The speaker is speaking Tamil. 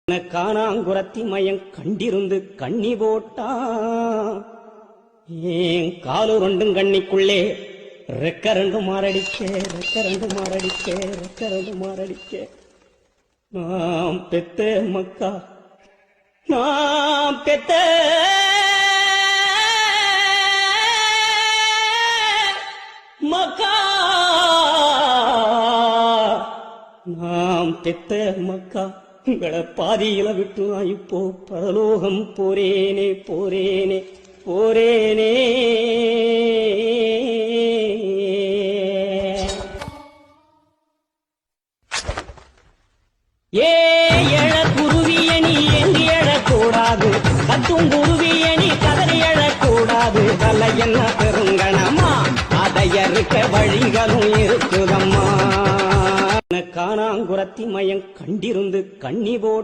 காணாங்குரத்தி மயம் கண்டிருந்து கண்ணி போட்டா ஏன் காலு ரெண்டும் கண்ணிக்குள்ளே ரெக்க ரெண்டு மாரடிக்க நாம் பெத்த மக்கா நாம் பெத்த மக்கா நாம் பெத்த மக்கா உங்களை பாதியில விட்டு நான் இப்போ பரலோகம் போரேனே ஏ எழ குருவிய நீ எங்கு எழக்கூடாது கத்தும் குருவிய நீ கதறி எழக்கூடாது கலை என்ன பெருங்கணமா அதையறுக்க வழிகளும் இருக்குதம்மா காணாங்குரத்தி மயம் கண்டிருந்து கண்ணி போட்டு